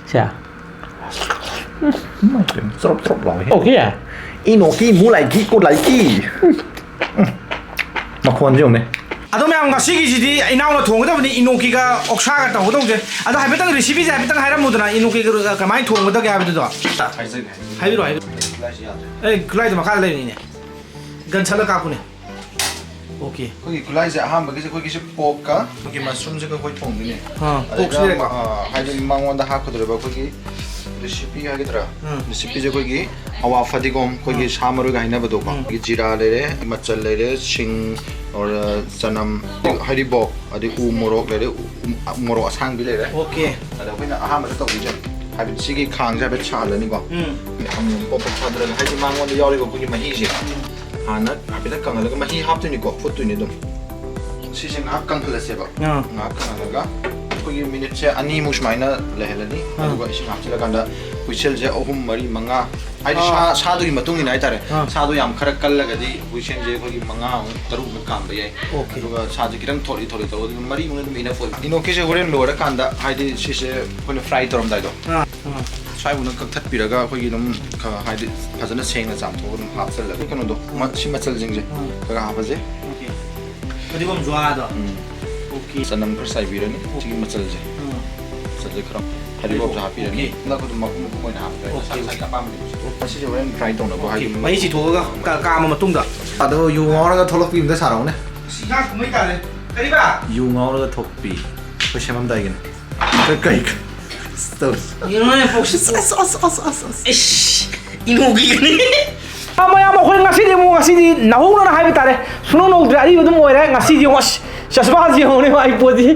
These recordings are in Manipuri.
ใช่ไม่เป็นสรบหล่อเฮ้ โอเคอ่ะอิโนกิมูไรกิกูไรกิมาควรจะอยู่ไหม아도 명 가시기지디 이나오나 통거다 보니 이노키가 옥샤가 또 호동제 아도 하이베당 레시피지 하이베당 하이라 모드나 이노키가 가만히 통거다 게 하비도 하이비로 에이 글라이드 막 할래 니네 간찰라 까꾸네 오케이 거기 글라이즈 한번에 거기 볶아 거기 마스룸즈가 거기 통이네 꼭시래가 하이드 망원다 하코들어 거기 레시피 하기더라 레시피제 거기 아와 파디곰 거기 사마르가 하이나버도 거기 지라 레레 마찰 레레 싱 और सनम हरिबोक अदि उ मोरक लेरे मोरक असांग बि लेरे ओके अदा कोइना अहाम त तौबिजन हाबि सिगी खांग जाबे छालनि को हम पप छाद्र हाइदि मांगोन यावरिगो कुनि मही जे हाना हाबिदा कंगलगा मही हापतुनि को फुतुनि दम सिसिं आ कंगलसेबा ना कंगलगा कोइ मिनिट से अनि मुसमाइना लेहलनि अदुगा इसिं हापचिलगांदा कुइसेल जे अहुम मरि मंगा हाइदि सादुनि मतुंनि नाय तारे सादु याम खरा कल्लगदि कुइसेन जे कोइ मंगा तरु काम बे अदुगा साजे किरंग थोरि थोरि तो मरि मुन मिना फोइ इनोके जे होरेन लोरा कांदा हाइदि सिसे कोइ फ्राई तरम दाइदो साइबुन कक्थत पिरगा कोइ दम हाइदि फजना सेंगना चामथो हापचल कनो दो मछि मचल जिंजे कगा हापजे ओके कदिगम जुआदो ओके सनम पर साइबिरनि सिगी मचल जे सजे खरम हरिबोक हापिरनि नगदु मकुम कोइना हापरे सासा पामनि सिसे होरेन फ्राई तौना बो हाइदि मही चिथोगा कामा मतुंगदा अदो यु ngौरगा थोलकपिमदा सारावने सिगा कुमै ताले करिबा yu ngौरगा थोकपि को सेमम दाइगन कई stores 이놈의 복시 이씨 이노기니 아마야 뭐 거기 가시디 뭐 가시디 나오는 하이비 따래 수능 놓들 아니거든 뭐래 가시디 뭐 샤스바지 오네 마이 보지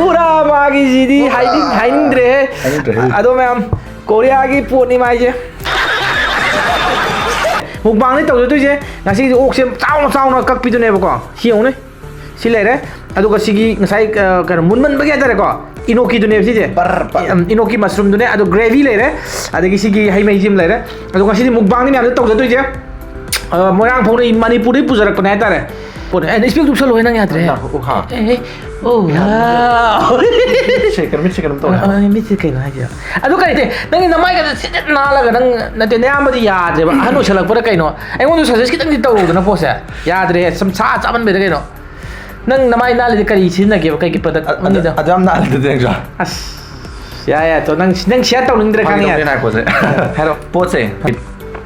우라 마기지디 하이딩드레 아도 맘 코리아기 포니 마이제 mukbang ni tawdo je ngasi okse chauna kakpidunebako sione silere aduga sigi ngasai kan munman bagi adare ko inoki dune sije inoki mushroom dune adu gravy lere adagi sigi haimai jim lere adu ngasi mukbang ni amda tawdo je moyang phone manipuri pujarak panai tare pone and speak to solo nang yatre oh wow checker to mi checker na ja adu kai te nang namai ga sit na la ga nang na te ne amadi ya je ba anu chalak pura kai no ai ngon suggest kitang di taw na pose ya dre sam cha chaban be kai no nang namai na le kari chin na ge kai ki product mani da adam na le de ja as ya to nang share taw ning dre kan ya na pose hello pose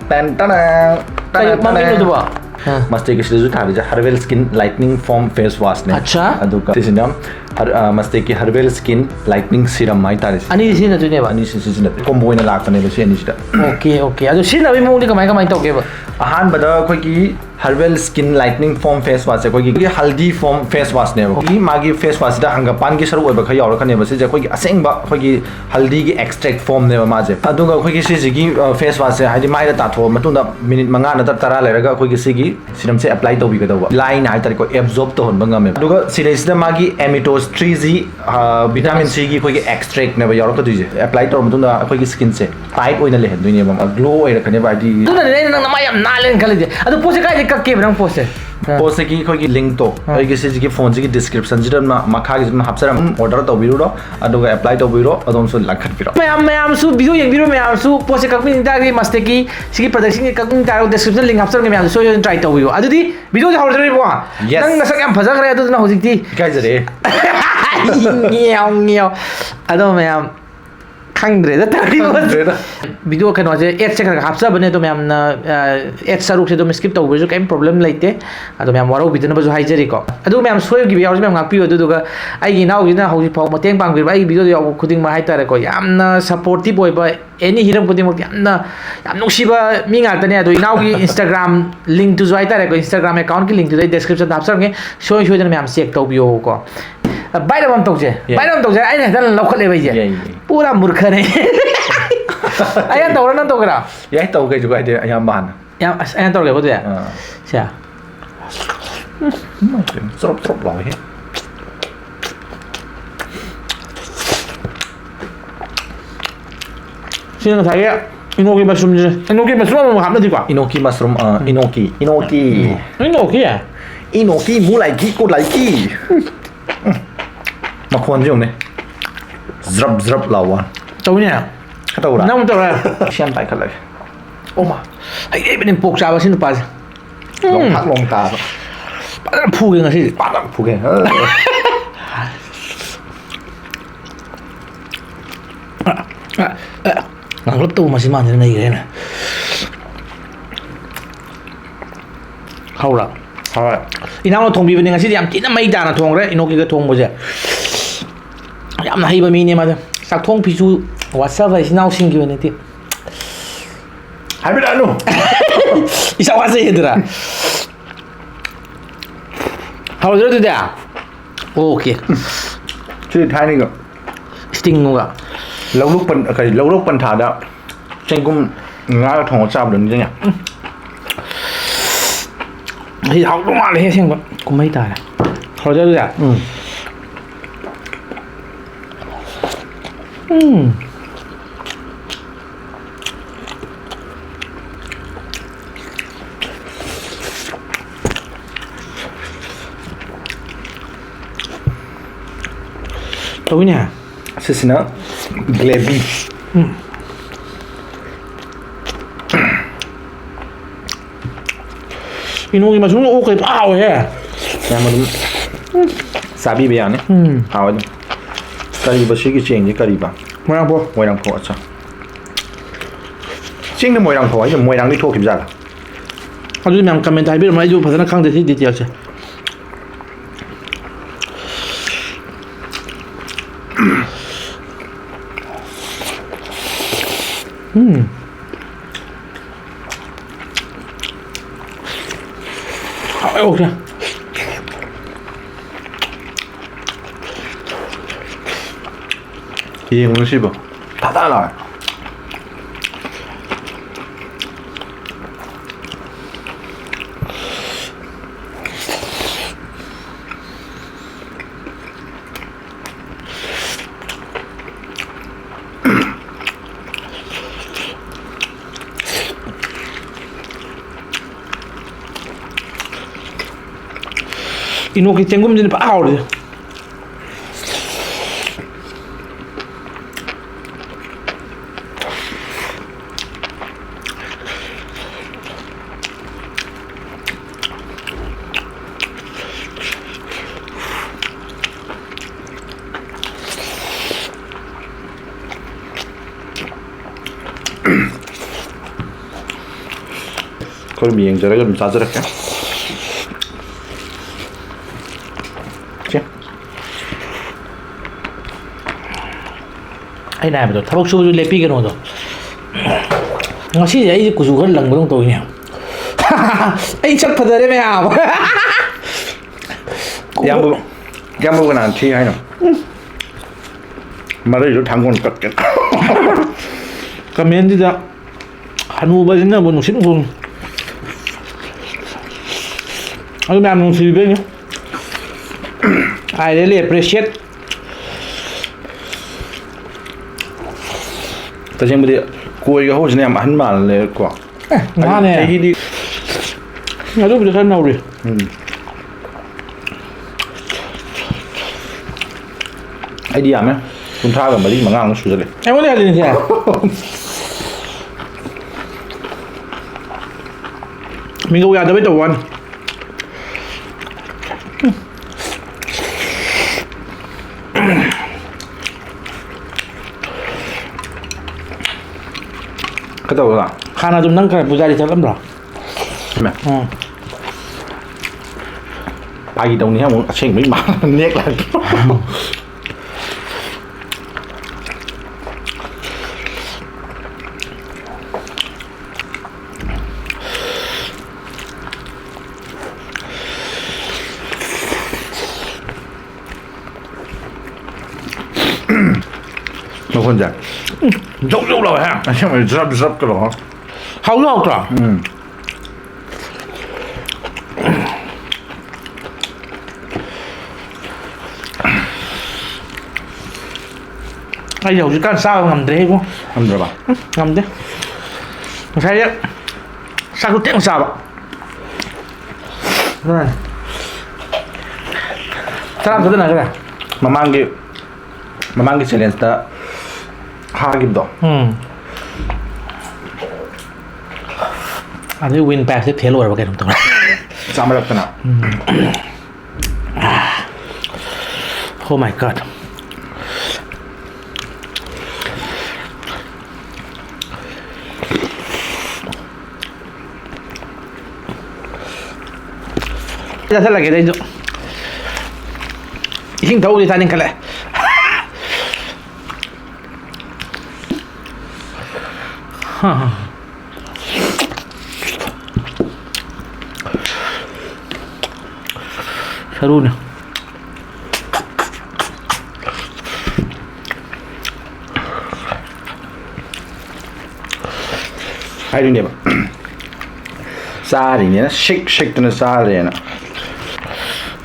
tan tan kai mami no do ba मस्ते की शुरू था जो herbal skin lightening foam face wash ने अच्छा अदुका तिसिनम मस्ते की हर्बल स्किन लाइटनिंग सीरम माइ तारिस ani sin na tune ba ani सिसिन कॉम्बो इन लाकने बसे अनि सिदा okay adu sin na bi mo ni kamai to ge ba Ahaan बदा कोई की herbal skin lightening foam face wash कोई की हल्दी फॉर्म फेस वॉश ने की मागी फेस वॉश दा हंगापान की सरू ओबा खय यावर खने बसे जे कोई असेंग बा कोई की हल्दी की एक्सट्रैक्ट फॉर्म ने माजे अदुगा कोई की सिगी फेस वॉश से हाइदि माइदा ताथो मतुंदा मिनिट मंगा न तरा लेरगा कोई की सिगी सिरम से अप्लाई तो भी कदवा लाइन हाइ तरीको एब्जॉर्ब तो होन बंगा में दुगा सिलेसिदा मागी एमिटोस 3G विटामिन C की कोई एक्सट्रैक्ट ने यावर को दिजे अप्लाई तो मतुंदा कोई की स्किन से टाइट ओइना ले हन्दुइने बम ग्लो ओइ रखने बादी tuna ne nang namai am na len khali de adu pose kai de kakke bang pose post की कोई लिंक तो कोई से की फोन की डिस्क्रिप्शन जी मखा की हापसरम ऑर्डर तौबिरो अदुगा अप्लाई तौबिरो अदोम सु लखटबिरो मैम सु वीडियो यंगिरो मैम सु पोसे ककमिन दागी मस्ते की सिगी प्रोडक्शन की ककमिन दारो डिस्क्रिप्शन लिंक हापसरम मैम सो यो ट्राई तौबिरो अदुदी वीडियो जे हौरदरे बो नंग नसक याम फजखरे अदुना होजिकती काइजरे न्याव अदो मैम खंगद्रे दा तारी वीडियो कनो जे एड से हापसा बने तो मैम ना एड सरुक से तो स्किप तौबो जो केम प्रॉब्लम लेते अदो मैम वारो बिदन बजु हाइजरी को अदो मैम सोय गिबि याव मैम गापियो दुगा आइगी नाउ जिना हौजि फाव मतेंग पांगबिर आइ वीडियो याव खुदिंग मा हाइतारे को यामना सपोर्टिव ओइबा एनी हिरम खुदिंग मक यामना याम नुसिबा मी गातने अदो नाउ की इंस्टाग्राम लिंक टु जाइतारे को इंस्टाग्राम अकाउंट की लिंक टु डिस्क्रिप्शन हापसरगे सोय सोय मैम चेक तौबियो को बाइर बम तौजे आइ ने लखले बइजे पूरा मूर्ख ने आया तौरा न तौरा याय तौगे जुगा दे याम बान याम आया तौगे बोदे छा सरप लाओ हे सिन थागे इनोकी मशरूम हमने दिखा इनोकी मशरूम इनोकी है इनोकी मुलाइकी को लाइकी मखोन जो ने zrap लावा तो ने ꯇꯧꯕ꯭ꯔꯥ ꯅꯪ ꯇꯧꯔꯦ ꯁꯦꯟ ꯄꯥꯏꯈꯠꯂꯒꯦ ꯑꯣꯃꯥ ꯍꯩꯕꯅꯤ ꯄꯣꯛ ꯆꯥꯕ ꯁꯤ ꯅꯨꯄꯥꯁꯦ ꯂꯣꯡꯊꯥꯛ ꯂꯣꯡ ꯇꯥꯕ ꯐꯖꯅ ꯐꯨꯒꯦ ꯉꯁꯤꯗꯤ ꯄꯥꯗꯛ ꯐꯨꯒꯦ ꯉꯥꯡꯂꯞ ꯇꯧꯕ ꯃꯁꯤ ꯃꯥꯟꯁꯤꯅ ꯅꯩꯈ꯭ꯔꯦꯅ ꯍꯧꯔ ꯍꯣꯏ ꯏꯅꯥꯎꯅ ꯊꯣꯡꯕꯤꯕꯅꯦ ꯉꯁꯤꯗꯤ ꯌꯥꯝ ꯊꯤꯅ ꯃꯩ ꯇꯥꯅ ꯊꯣꯡꯈ꯭ꯔꯦ ꯏꯅꯣꯛꯀꯤꯒ ꯊꯣꯡꯕꯁꯦ ꯌꯥꯝꯅ ꯍꯩꯕ ꯃꯤꯅꯦ ꯃꯥꯗ ꯆꯥꯛꯊꯣꯡ ꯐꯤꯁꯨ ꯋꯥꯠꯆꯕ ꯏꯆꯤꯟ ꯏꯅꯥꯎꯁꯤꯡꯒꯤ ꯑꯣꯏꯅꯗꯤ ꯍꯥꯏꯕꯤꯔꯛꯑꯅꯨ ꯏꯆꯥ ꯋꯥꯠꯆꯩꯗꯨꯔꯥ ꯍꯧꯔꯗ꯭ꯔꯣ ꯑꯗꯨꯗꯤ ꯑꯣꯀꯦ ꯁꯤꯗꯤ ꯊꯥꯏꯅꯒ ꯁ꯭ꯇꯤꯡꯒ ꯂꯧꯔꯣꯛ ꯄꯟꯊꯥꯗ ꯆꯦꯡꯒꯨꯝ ꯉꯥꯒ ꯊꯣꯡꯉ ꯆꯥꯕꯗꯣ ꯅꯤꯡꯁꯤꯡꯉꯦ ꯁꯤ ꯍꯥꯎꯗꯧ ꯃꯥꯜꯂꯦ ꯑꯁꯦꯡꯕ ꯀꯨꯝꯍꯩ ꯇꯥꯔꯦ ꯍꯧꯔꯗ꯭ꯔꯣ ꯑꯗꯨꯗꯤ ꯇꯧꯏꯅꯦ ꯑꯁꯤꯁꯤꯅ ꯒ꯭ꯂꯦꯕꯤ ꯏꯅꯣꯒꯤ ꯃꯁꯨꯡ ꯑꯣꯛꯈꯩ ꯍꯥꯎꯋꯦꯍꯦ ꯌꯥꯝ ꯑꯗꯨꯝ ꯆꯥꯕꯤꯕ ꯌꯥꯅꯤ ꯍꯥꯎ ꯑꯗꯨꯝ ꯀꯔꯤꯕ ꯁꯤꯒꯤ ꯆꯦꯡꯁꯦ ꯀꯔꯤꯕ ꯃꯣꯏꯔꯥꯡꯐꯧ ꯃꯣꯏꯔꯥꯡꯐꯧ ꯑꯠꯆꯥ ꯆꯦꯡꯅ ꯃꯣꯏꯔꯥꯡꯐꯧ ꯍꯥꯏꯁꯦ ꯃꯣꯏꯔꯥꯡꯗꯒꯤ ꯊꯣꯛꯈꯤꯕ ꯖꯥꯠꯂꯥ ꯑꯗꯨꯗꯤ ꯃꯌꯥꯝ ꯀꯃꯦꯟꯇ ꯍꯥꯏꯕꯤꯔꯝꯃꯣ ꯑꯩꯁꯨ ꯐꯖꯅ ꯈꯪꯗꯦ ꯁꯤ ꯗꯤꯇꯦꯜꯁꯦ 하와이 오케이. 이 오늘 씹어 다 달라. 이노기 쟁금진이 빠오래. 그럼 이행자를 좀 자제할게. ꯑꯩꯅ ꯍꯥꯏꯕꯗꯣ ꯊꯕꯛ ꯁꯨꯕꯁꯨ ꯂꯦꯞꯄꯤꯒꯅꯣꯗꯣ ꯉꯁꯤꯁꯦ ꯑꯩꯁꯦ ꯀꯨꯆꯨ ꯈꯔ ꯂꯪꯕꯗꯧ ꯇꯧꯏꯅꯦ ꯑꯩ ꯁꯛ ꯐꯖꯔꯦ ꯃꯌꯥꯝ ꯌꯥꯝꯕꯒ ꯅꯍꯥꯟ ꯊꯤ ꯍꯥꯏꯅꯣ ꯃꯔꯩꯁꯨ ꯊꯥꯡꯒꯣꯟ ꯀꯠꯀꯦ ꯀꯃꯦꯟꯁꯤꯗ ꯍꯅꯨꯕꯁꯤꯅꯕꯨ ꯅꯨꯡꯁꯤꯠ ꯅꯨꯡꯁꯤꯠ ꯑꯗꯨ ꯃꯌꯥꯝ ꯅꯨꯡꯁꯤꯕꯤꯕꯩꯅꯤ I really appreciate. तसेंबुदि कोइगा होजने याम अहन माले को माने चहीदि अदुबुदि खर नौरि आइदि यामे कुंथागा मरि मंगांग सुजले एमोले आलिनि से मिंगौ यादबै तवन 그다가 하나 좀 남가 부자리 잘람라 바기 동네 형 아침 mấy mà nét là nó con gì dốc dốc rồi ha anh em rắp rắp cái đó hậu hậu rồi ai dầu chỉ có sao ngầm thế không không được bà ngầm thế thấy đấy sao cứ tiếng sao ạ rồi sao làm cái này mà mang cái challenge đó ꯍꯥꯒꯤꯕꯗꯣ ꯑꯗꯨ ꯋꯤꯟ ꯄꯦꯛꯁꯦ ꯐꯦꯜ ꯑꯣꯏꯔꯕ ꯀꯩꯅꯣꯝ ꯇꯧꯔꯦ ꯆꯥꯃꯔꯛꯇꯅ Oh my god. ꯆꯥꯁꯜꯂꯒꯦ ꯑꯩꯁꯨ ꯏꯁꯤꯡ ꯊꯛꯎꯗꯤ ꯆꯥꯅꯤꯡꯈꯠꯂꯦ ꯁꯔꯨꯅ ꯍꯥꯏꯗꯣꯏꯅꯦꯕ ꯆꯥꯔꯤꯅꯦꯅ ꯁꯤꯛꯇꯅ ꯆꯥꯔꯦꯅ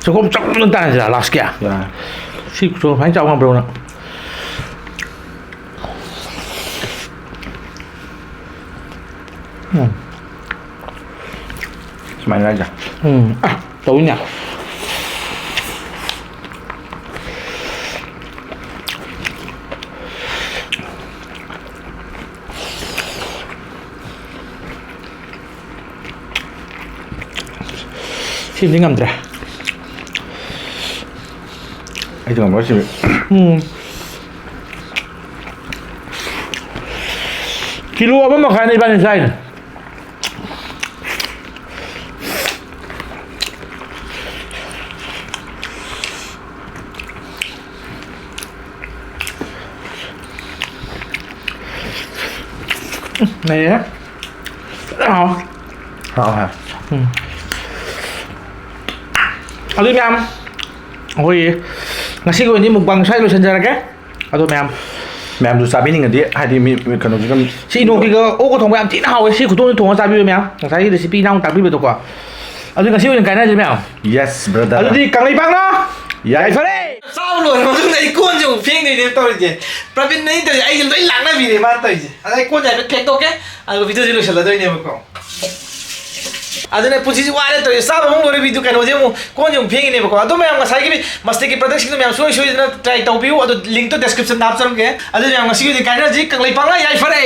ꯆꯥꯛꯈꯣꯝ ꯆꯥꯎꯅ ꯇꯥꯟꯁꯤꯔꯥ ꯂꯥꯁ ꯀꯌꯥ ꯌꯥꯔꯦ ꯁꯤ ꯁꯨꯃꯥꯏꯅ ꯆꯥꯎ ꯉꯝꯕ꯭ꯔꯣ ꯅꯪ ꯁꯨꯃꯥꯏꯅ ꯍꯥꯏꯖꯦ ꯇꯧꯏꯅꯦ ꯁꯤꯗꯤ ꯉꯝꯗ꯭ꯔꯦ ꯑꯩꯗꯤ ꯉꯝꯃꯣꯏ ꯁꯤ ꯀꯤꯂꯣ ꯑꯃ ꯃꯈꯥꯏꯅ 이번에 ꯆꯥꯏꯅꯦ 네. ꯑꯗꯨ ꯃꯌꯥꯝ ꯑꯩꯈꯣꯏꯒꯤ ꯉꯁꯤꯒꯤ ꯑꯣꯏꯅꯗꯤ ꯃꯨꯛꯕꯥꯡ ꯁ꯭ꯋꯥꯏ ꯂꯣꯏꯁꯤꯟꯖꯔꯒꯦ ꯑꯗꯣ ꯃꯌꯥꯝꯁꯨ ꯆꯥꯕꯤꯅꯤꯡꯉꯗꯤ ꯍꯥꯏꯗꯤ ꯃꯤ ꯀꯩꯅꯣꯁꯤꯒ ꯁꯤ ꯏꯅꯣꯛꯀꯤꯒ ꯑꯣꯛꯀ ꯊꯣꯡꯕ ꯌꯥꯝ ꯊꯤꯅ ꯍꯥꯎꯋꯦ ꯁꯤ ꯈꯨꯊꯣꯡꯁꯦ ꯊꯣꯡꯉ ꯆꯥꯕꯤꯌꯨ ꯃꯌꯥꯝ ꯉꯁꯥꯏꯒꯤ ꯔꯦꯁꯤꯄꯤ ꯏꯅꯥꯎ ꯇꯥꯛꯄꯤꯕꯗꯣꯀꯣ ꯑꯗꯨ ꯉꯁꯤ ꯑꯣꯏꯅ ꯀꯥꯏꯅꯔꯁꯤ ꯃꯌꯥꯝ ꯌꯦꯁ ꯕ꯭ꯔꯗꯔ ꯑꯗꯨꯗꯤ ꯀꯪꯂꯩꯄꯥꯛꯅ ꯌꯥꯏꯐꯔꯦ ꯆꯥꯎ ꯂꯣꯏꯔꯕ ꯃꯇꯨꯡꯗ ꯑꯩ ꯀꯣꯟꯁꯦ ꯑꯃꯨꯛ ꯐꯦꯡꯗꯣꯏꯅꯦꯕ ꯇꯧꯔꯤꯁꯦ ꯄ꯭ꯔꯕꯤꯟ ꯅꯩ ꯇꯧꯔꯤꯁꯦ ꯑꯩꯒꯤ ꯂꯣꯏ ꯂꯥꯛꯅꯕꯤꯔꯦ ꯃꯥꯅ ꯇꯧꯔꯤꯁꯦ ꯑꯗ ꯑꯩ ꯀꯣꯟꯁꯦ ꯍꯥꯏꯐꯦꯠ ꯐꯦꯡꯗꯣꯛꯀꯦ ꯑꯗꯨꯒ ꯚꯤꯗꯤꯑꯣꯁꯦ ꯂꯣꯏꯁꯤꯜꯂꯗꯣꯏꯅꯦꯕꯀꯣ ꯑꯗꯨꯅ ꯄꯨꯟꯁꯤꯁꯤ ꯋꯥꯔꯦ ꯇꯧꯔꯤꯁꯦ ꯆꯥꯕ ꯑꯃꯨꯛ ꯂꯣꯏꯔꯦ ꯚꯤꯗꯤꯑꯣ ꯀꯩꯅꯣꯁꯦ ꯑꯃꯨꯛ ꯀꯣꯟꯁꯦ ꯑꯃꯨꯛ ꯐꯦꯡꯉꯤꯅꯦꯕꯀꯣ ꯑꯗꯨ ꯃꯌꯥꯝ ꯉꯁꯥꯏꯒꯤ ꯃꯁꯇꯦꯛꯀꯤ ꯄ꯭ꯔꯗꯛꯁꯤꯡꯗꯣ ꯃꯌꯥꯝ ꯁꯣꯏꯗꯅ ꯇ꯭ꯔꯥꯏ ꯇꯧꯕꯤꯌꯨ ꯑꯗꯨ ꯂꯤꯡꯛꯇꯣ ꯗꯦꯁꯀ꯭ꯔꯤꯞꯁꯟꯗ ꯍꯥꯞꯆꯔꯝꯒꯦ ꯑꯗꯨ ꯃꯌꯥꯝ ꯉꯁꯤꯒꯤꯗꯤ ꯀꯥꯏꯅꯔꯁꯤ ꯀꯪꯂꯩꯄꯥꯛꯅ ꯌꯥꯏꯐꯔꯦ